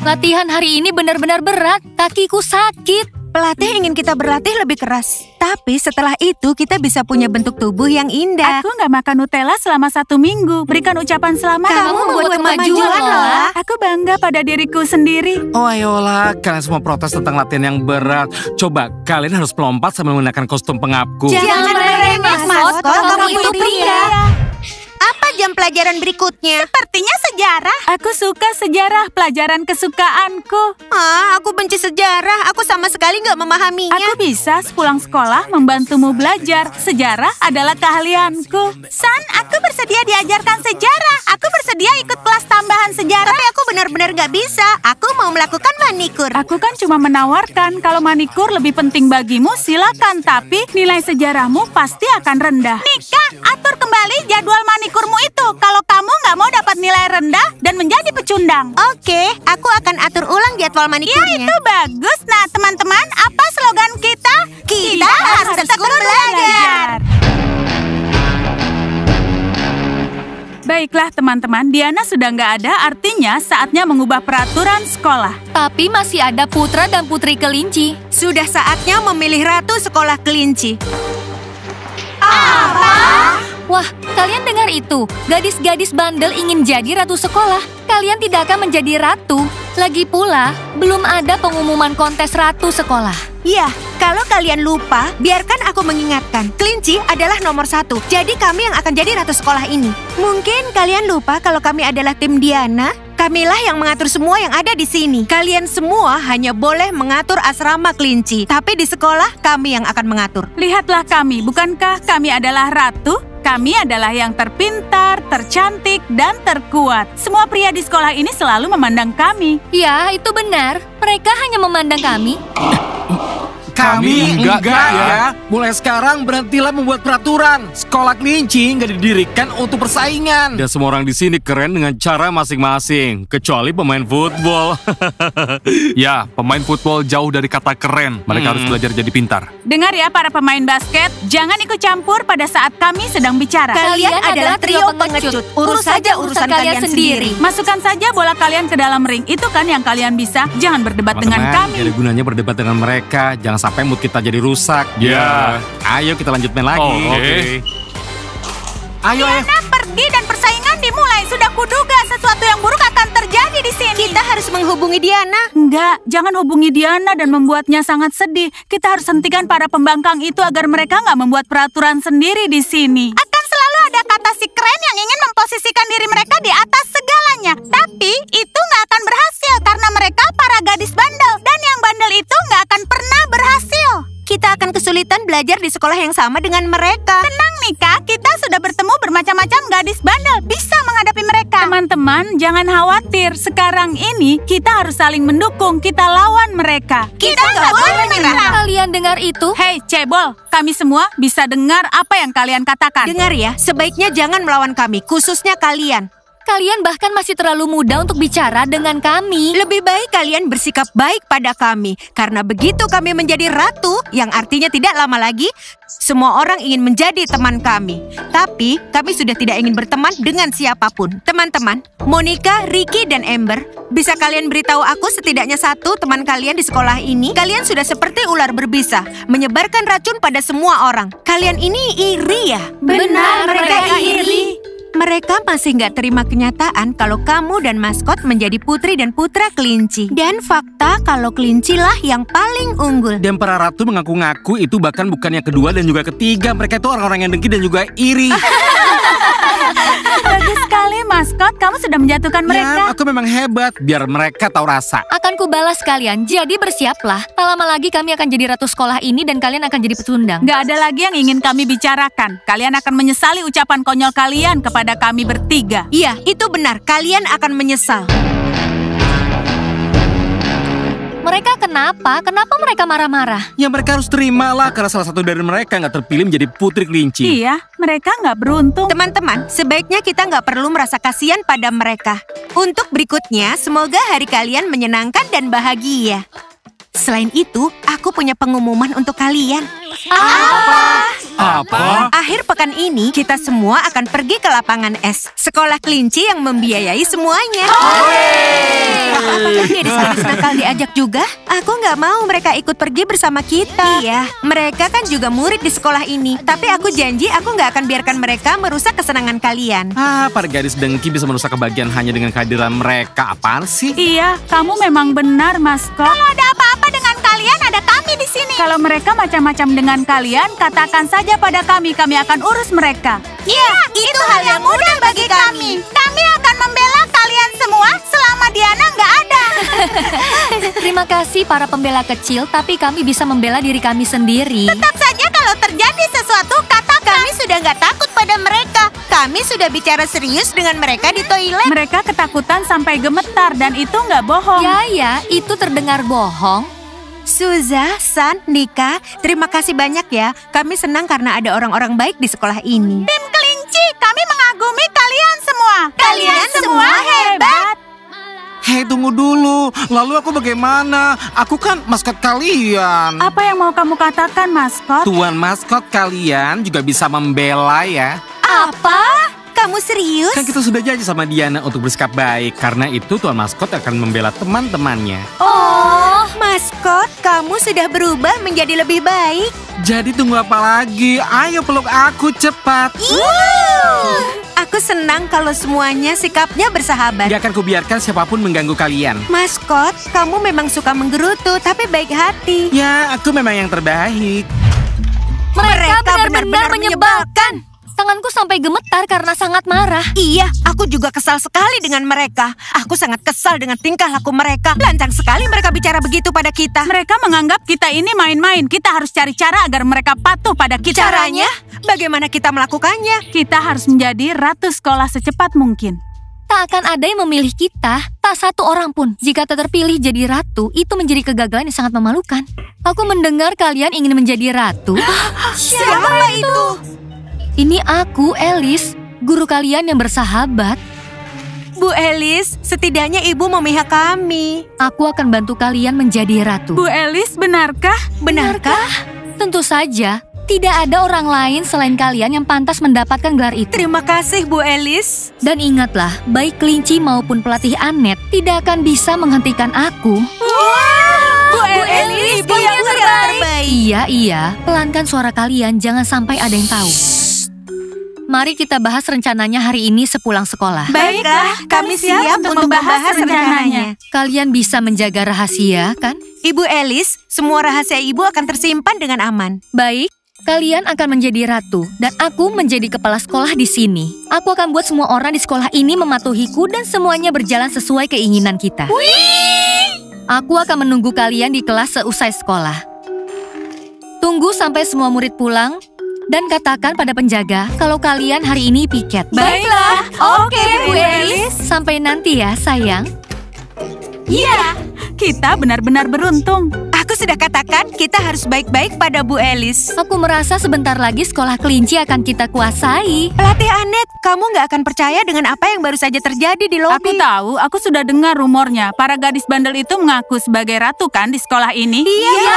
Latihan hari ini benar-benar berat. Kakiku sakit. Pelatih ingin kita berlatih lebih keras. Tapi setelah itu kita bisa punya bentuk tubuh yang indah. Aku nggak makan Nutella selama 1 minggu. Berikan ucapan selamat. Kamu membuat kemajuan, Lola. Aku bangga pada diriku sendiri. Oh ayolah, kalian semua protes tentang latihan yang berat. Coba, kalian harus melompat sambil menggunakan kostum pengapku. Jangan meremeh, maskot. Kamu itu pria. Apa jam pelajaran berikutnya? Sepertinya sejarah. Aku suka sejarah, pelajaran kesukaanku. Aku benci sejarah. Aku sama sekali nggak memahaminya. Aku bisa sepulang sekolah membantumu belajar. Sejarah adalah keahlianku. San, aku bersedia diajarkan sejarah. Aku bersedia ikut kelas tambahan sejarah. Tapi aku benar-benar nggak bisa. Aku mau melakukan manikur. Aku kan cuma menawarkan. Kalau manikur lebih penting bagimu, silakan. Tapi nilai sejarahmu pasti akan rendah. Nika, atur kembali jadwal manikurmu itu. Kalau kamu nggak mau dapat nilai rendah dan menjadi pecundang. Oke, aku akan atur ulang jadwal manikurnya. Ya, itu bagus. Nah, teman-teman, apa slogan kita? Kita harus tekun belajar. Baiklah teman-teman, Diana sudah nggak ada, artinya saatnya mengubah peraturan sekolah. Tapi masih ada putra dan putri kelinci. Sudah saatnya memilih ratu sekolah kelinci. Wah, kalian dengar itu? Gadis-gadis bandel ingin jadi ratu sekolah. Kalian tidak akan menjadi ratu. Lagi pula, belum ada pengumuman kontes ratu sekolah. Ya, kalau kalian lupa, biarkan aku mengingatkan. Kelinci adalah nomor 1. Jadi kami yang akan jadi ratu sekolah ini. Mungkin kalian lupa kalau kami adalah tim Diana. Kamilah yang mengatur semua yang ada di sini. Kalian semua hanya boleh mengatur asrama kelinci. Tapi di sekolah, kami yang akan mengatur. Lihatlah kami, bukankah kami adalah ratu? Kami adalah yang terpintar, tercantik, dan terkuat. Semua pria di sekolah ini selalu memandang kami. Ya, itu benar. Mereka hanya memandang kami. Kami enggak ya. Mulai sekarang berhentilah membuat peraturan. Sekolah kelinci nggak didirikan untuk persaingan. Dan semua orang di sini keren dengan cara masing-masing. Kecuali pemain football. Ya, pemain football jauh dari kata keren. Mereka harus belajar jadi pintar. Dengar ya para pemain basket, jangan ikut campur pada saat kami sedang bicara. Kalian adalah trio pengecut. Urus saja urusan kalian sendiri. Masukkan saja bola kalian ke dalam ring. Itu kan yang kalian bisa. Jangan berdebat dengan kami. Jadi gunanya berdebat dengan mereka. Jangan sampai mood kita jadi rusak. Ya. Ayo kita lanjut main lagi. Oke. Ayo. Diana pergi dan persaingan dimulai. Sudah kuduga sesuatu yang buruk akan terjadi di sini. Kita harus menghubungi Diana. Enggak, jangan hubungi Diana dan membuatnya sangat sedih. Kita harus hentikan para pembangkang itu agar mereka nggak membuat peraturan sendiri di sini. Akan selalu ada kata si keren yang ingin memposisikan diri mereka di atas segalanya. Tapi itu nggak akan berhasil karena mereka para gadis bandel. Dan yang bandel itu nggak akan pernah berhasil. Kita akan kesulitan belajar di sekolah yang sama dengan mereka. Tenang Nika, kita sudah bertemu bermacam-macam gadis bandel. Bisa menghadapi mereka. Teman-teman, jangan khawatir. Sekarang ini kita harus saling mendukung. Kita lawan mereka. Kita nggak boleh menyerah. Kalian dengar itu? Hei, cebol. Kami semua bisa dengar apa yang kalian katakan. Dengar ya, sebaiknya jangan melawan kami, khususnya kalian. Kalian bahkan masih terlalu muda untuk bicara dengan kami. Lebih baik kalian bersikap baik pada kami. Karena begitu kami menjadi ratu, yang artinya tidak lama lagi, semua orang ingin menjadi teman kami. Tapi, kami sudah tidak ingin berteman dengan siapapun. Teman-teman, Monica, Ricky, dan Amber, bisa kalian beritahu aku setidaknya satu teman kalian di sekolah ini? Kalian sudah seperti ular berbisa, menyebarkan racun pada semua orang. Kalian ini iri ya? Benar, mereka iri. Mereka masih nggak terima kenyataan kalau kamu dan maskot menjadi putri dan putra kelinci. Dan fakta kalau kelinci lah yang paling unggul. Dan para ratu mengaku-ngaku itu bahkan bukan yang kedua dan juga ketiga. Mereka itu orang-orang yang dengki dan juga iri. Bagus sekali, maskot. Kamu sudah menjatuhkan mereka. Ya, aku memang hebat. Biar mereka tahu rasa. Akan kubalas kalian, jadi bersiaplah. Tak lama lagi kami akan jadi ratu sekolah ini dan kalian akan jadi pecundang. Gak ada lagi yang ingin kami bicarakan. Kalian akan menyesali ucapan konyol kalian kepada kami bertiga. Iya, itu benar. Kalian akan menyesal. Mereka kenapa? Kenapa mereka marah-marah? Ya mereka harus terimalah karena salah satu dari mereka nggak terpilih menjadi putri kelinci. Iya, mereka nggak beruntung. Teman-teman, sebaiknya kita nggak perlu merasa kasihan pada mereka. Untuk berikutnya, semoga hari kalian menyenangkan dan bahagia. Selain itu, aku punya pengumuman untuk kalian. Apa? Apa? Akhir pekan ini, kita semua akan pergi ke lapangan es. Sekolah kelinci yang membiayai semuanya. Apakah gadis-gadis nakal diajak juga? Aku nggak mau mereka ikut pergi bersama kita. Iya, mereka kan juga murid di sekolah ini. Tapi aku janji aku nggak akan biarkan mereka merusak kesenangan kalian. Para gadis dengki bisa merusak kebahagiaan hanya dengan kehadiran mereka. Apaan sih? Iya, kamu memang benar, maskot. Kalau ada apa-apa dengan kalian, ada kami di sini. Kalau mereka macam-macam dengan kalian, katakan saja pada kami akan urus mereka. Ya, itu hal yang mudah bagi kami. Kami akan membela kalian semua selama Diana nggak ada. Terima kasih para pembela kecil, tapi kami bisa membela diri kami sendiri. Tetap saja kalau terjadi sesuatu, katakan. Kami sudah nggak takut pada mereka. Kami sudah bicara serius dengan mereka di toilet. Mereka ketakutan sampai gemetar dan itu nggak bohong. Ya, itu terdengar bohong. Suza, San, Nika, terima kasih banyak ya. Kami senang karena ada orang-orang baik di sekolah ini. Tim kelinci, kami mengagumi kalian semua. Kalian semua hebat. Hei, tunggu dulu. Lalu aku bagaimana? Aku kan maskot kalian. Apa yang mau kamu katakan, maskot? Tuan maskot kalian juga bisa membela ya. Apa? Kamu serius? Kan kita sudah janji sama Diana untuk bersikap baik. Karena itu tuan maskot akan membela teman-temannya. Oh, maskot, kamu sudah berubah menjadi lebih baik. Jadi tunggu apa lagi? Ayo peluk aku cepat. Aku senang kalau semuanya sikapnya bersahabat. Gak akan kubiarkan siapapun mengganggu kalian. Maskot, kamu memang suka menggerutu, tapi baik hati. Ya, aku memang yang terbaik. Mereka benar-benar menyebalkan. Tanganku sampai gemetar karena sangat marah. Iya, aku juga kesal sekali dengan mereka. Aku sangat kesal dengan tingkah laku mereka. Lancang sekali mereka bicara begitu pada kita. Mereka menganggap kita ini main-main. Kita harus cari cara agar mereka patuh pada kita. Caranya? Bagaimana kita melakukannya? Kita harus menjadi ratu sekolah secepat mungkin. Tak akan ada yang memilih kita, tak satu orang pun. Jika tak terpilih jadi ratu, itu menjadi kegagalan yang sangat memalukan. Aku mendengar kalian ingin menjadi ratu. Siapa itu? Ini aku, Alice, guru kalian yang bersahabat. Bu Alice, setidaknya ibu memihak kami. Aku akan bantu kalian menjadi ratu. Bu Alice, benarkah? Benarkah? Tentu saja, tidak ada orang lain selain kalian yang pantas mendapatkan gelar itu. Terima kasih, Bu Alice. Dan ingatlah, baik kelinci maupun pelatih Anet tidak akan bisa menghentikan aku. Bu Alice, ibu yang terbaik. Iya, pelankan suara kalian, jangan sampai ada yang tahu. Mari kita bahas rencananya hari ini sepulang sekolah. Baiklah, kami siap untuk membahas rencananya. Kalian bisa menjaga rahasia, kan? Ibu Alice, semua rahasia ibu akan tersimpan dengan aman. Baik, kalian akan menjadi ratu dan aku menjadi kepala sekolah di sini. Aku akan buat semua orang di sekolah ini mematuhiku dan semuanya berjalan sesuai keinginan kita. Aku akan menunggu kalian di kelas seusai sekolah. Tunggu sampai semua murid pulang. Dan katakan pada penjaga kalau kalian hari ini piket. Baiklah, oke Bu Alice. Sampai nanti ya, sayang. Iya, kita benar-benar beruntung. Aku sudah katakan kita harus baik-baik pada Bu Alice. Aku merasa sebentar lagi sekolah kelinci akan kita kuasai. Pelatih Anet, kamu nggak akan percaya dengan apa yang baru saja terjadi di lobi. Aku tahu, aku sudah dengar rumornya. Para gadis bandel itu mengaku sebagai ratu kan di sekolah ini. Iya,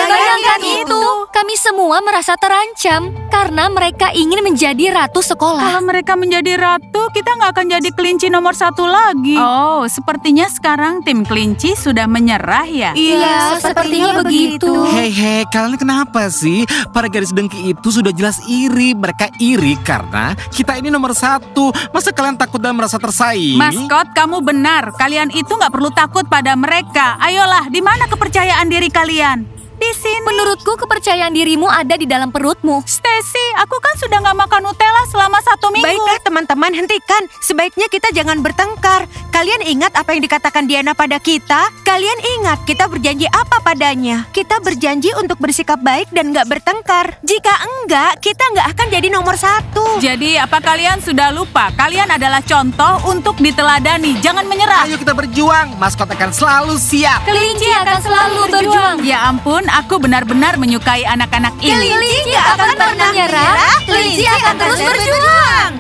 bayangkan itu. Kami semua merasa terancam karena mereka ingin menjadi ratu sekolah. Kalau mereka menjadi ratu, kita nggak akan jadi kelinci nomor 1 lagi. Oh, sepertinya sekarang tim kelinci sudah menyerah ya? Iya, sepertinya begitu. Hei, kalian kenapa sih? Para gadis dengki itu sudah jelas iri. Mereka iri karena kita ini nomor 1. Masa kalian takut dan merasa tersaing? Maskot, kamu benar. Kalian itu nggak perlu takut pada mereka. Ayolah, di mana kepercayaan diri kalian? Di sini. Menurutku kepercayaan dirimu ada di dalam perutmu. Stacy, aku kan sudah nggak makan Nutella selama 1 minggu. Baiklah teman-teman, hentikan. Sebaiknya kita jangan bertengkar. Kalian ingat apa yang dikatakan Diana pada kita? Kalian ingat kita berjanji apa padanya? Kita berjanji untuk bersikap baik dan nggak bertengkar. Jika enggak, kita nggak akan jadi nomor 1. Jadi apa kalian sudah lupa? Kalian adalah contoh untuk diteladani. Jangan menyerah. Ayo kita berjuang. Maskot akan selalu siap. Kelinci akan selalu berjuang. Ya ampun, aku benar-benar menyukai anak-anak ini. Kelinci akan pernah menyerah. Kelinci akan terus berjuang.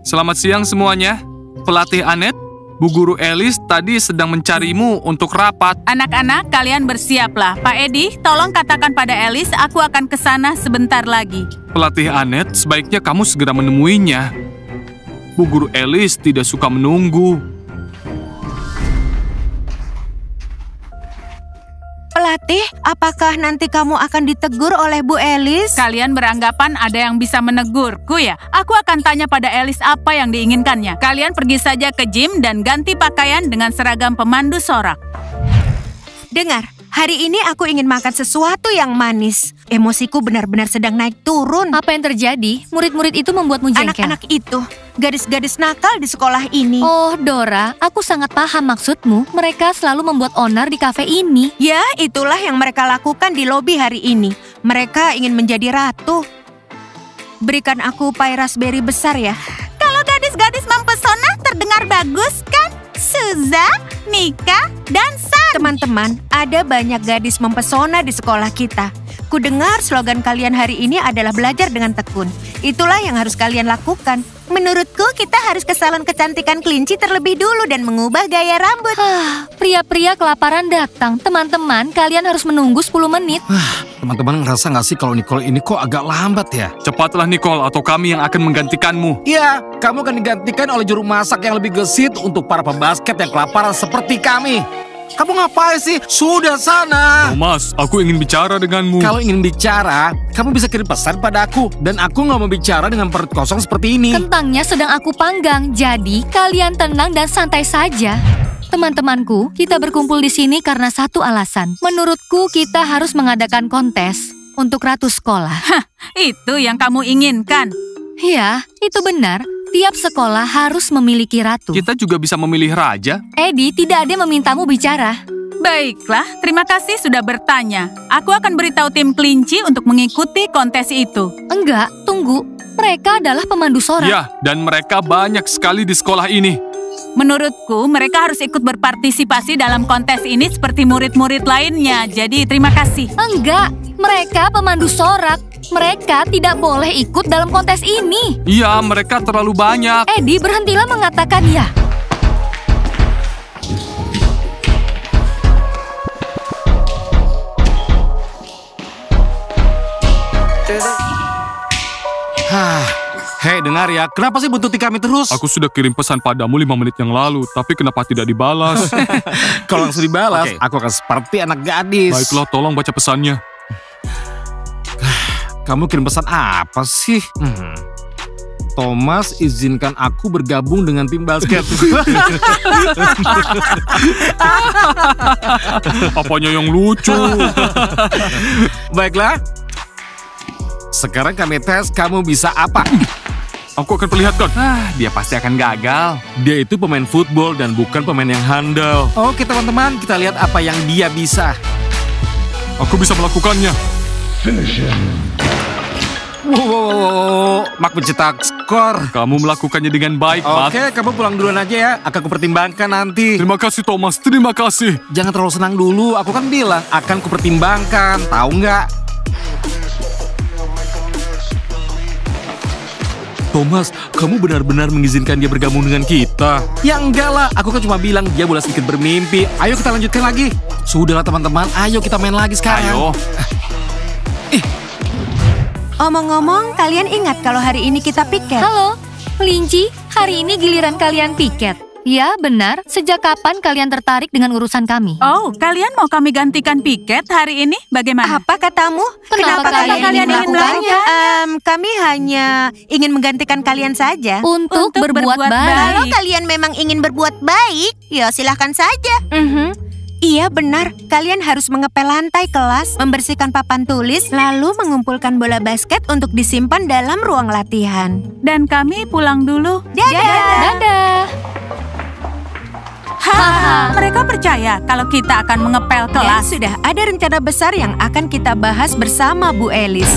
Selamat siang semuanya. Pelatih Anet, Bu Guru Elis tadi sedang mencarimu untuk rapat. Anak-anak, kalian bersiaplah. Pak Edi, tolong katakan pada Elis, aku akan ke sana sebentar lagi. Pelatih Anet, sebaiknya kamu segera menemuinya. Bu Guru Elis tidak suka menunggu. Pelatih, apakah nanti kamu akan ditegur oleh Bu Elis? Kalian beranggapan ada yang bisa menegurku ya? Aku akan tanya pada Elis apa yang diinginkannya. Kalian pergi saja ke gym dan ganti pakaian dengan seragam pemandu sorak. Dengar, hari ini aku ingin makan sesuatu yang manis. Emosiku benar-benar sedang naik turun. Apa yang terjadi? Murid-murid itu membuatmu jengkel. Anak-anak itu, gadis-gadis nakal di sekolah ini. Oh, Dora, aku sangat paham maksudmu. Mereka selalu membuat onar di kafe ini. Ya, itulah yang mereka lakukan di lobi hari ini. Mereka ingin menjadi ratu. Berikan aku pai raspberry besar ya. Kalau gadis-gadis mempesona terdengar bagus kan? Suza, Nika, dan San. Teman-teman, ada banyak gadis mempesona di sekolah kita. Kudengar slogan kalian hari ini adalah belajar dengan tekun. Itulah yang harus kalian lakukan. Menurutku, kita harus ke salon kecantikan kelinci terlebih dulu dan mengubah gaya rambut. Pria-pria kelaparan datang. Teman-teman, kalian harus menunggu 10 menit. Teman-teman ngerasa nggak sih kalau Nicole ini kok agak lambat ya? Cepatlah Nicole, atau kami yang akan menggantikanmu. Iya, kamu akan digantikan oleh juru masak yang lebih gesit untuk para pembasket yang kelaparan seperti kami. Kamu ngapain sih? Sudah sana. Thomas, aku ingin bicara denganmu. Kalau ingin bicara, kamu bisa kirim pesan pada aku. Dan aku nggak mau bicara dengan perut kosong seperti ini. Kentangnya sedang aku panggang, jadi kalian tenang dan santai saja. Teman-temanku, kita berkumpul di sini karena satu alasan. Menurutku, kita harus mengadakan kontes untuk ratu sekolah. Itu yang kamu inginkan. Ya, itu benar. Tiap sekolah harus memiliki ratu. Kita juga bisa memilih raja. Eddie, tidak ada yang memintamu bicara. Baiklah, terima kasih sudah bertanya. Aku akan beritahu tim kelinci untuk mengikuti kontes itu. Enggak, tunggu. Mereka adalah pemandu sorak. Ya, dan mereka banyak sekali di sekolah ini. Menurutku, mereka harus ikut berpartisipasi dalam kontes ini seperti murid-murid lainnya. Jadi, terima kasih. Enggak, mereka pemandu sorak. Mereka tidak boleh ikut dalam kontes ini. Iya, mereka terlalu banyak. Eddie, berhentilah mengatakan ya. Hei, dengar ya, kenapa sih buntuti kami terus? Aku sudah kirim pesan padamu 5 menit yang lalu, tapi kenapa tidak dibalas? Kalau langsung dibalas, aku akan seperti anak gadis. Baiklah, tolong baca pesannya. Kamu kirim pesan apa sih? Thomas, izinkan aku bergabung dengan tim basket. Apanya yang lucu? Baiklah. Sekarang kami tes kamu bisa apa? Aku akan perlihatkan. Dia pasti akan gagal. Dia itu pemain football dan bukan pemain yang handal. Oke teman-teman, kita lihat apa yang dia bisa. Aku bisa melakukannya. Wow, Mark mencetak skor. Kamu melakukannya dengan baik, Mark. Oke, kamu pulang duluan aja ya. Akan kupertimbangkan nanti. Terima kasih, Thomas. Terima kasih. Jangan terlalu senang dulu. Aku kan bilang akan kupertimbangkan. Tahu nggak? Thomas, kamu benar-benar mengizinkan dia bergabung dengan kita? Ya enggak lah, aku kan cuma bilang dia boleh sedikit bermimpi. Ayo kita lanjutkan lagi. Sudahlah teman-teman, ayo kita main lagi sekarang. Ayo. Omong-omong, kalian ingat kalau hari ini kita piket? Halo, kelinci, hari ini giliran kalian piket. Ya, benar. Sejak kapan kalian tertarik dengan urusan kami? Oh, kalian mau kami gantikan piket hari ini? Bagaimana? Apa katamu? Kenapa kalian ingin melakukannya? Kami hanya ingin menggantikan kalian saja. Untuk berbuat berbuat baik. Kalau kalian memang ingin berbuat baik, ya silahkan saja. Iya benar, kalian harus mengepel lantai kelas, membersihkan papan tulis, lalu mengumpulkan bola basket untuk disimpan dalam ruang latihan. Dan kami pulang dulu. Dadah. Mereka percaya kalau kita akan mengepel Dan kelas. sudah ada rencana besar yang akan kita bahas bersama Bu Elis.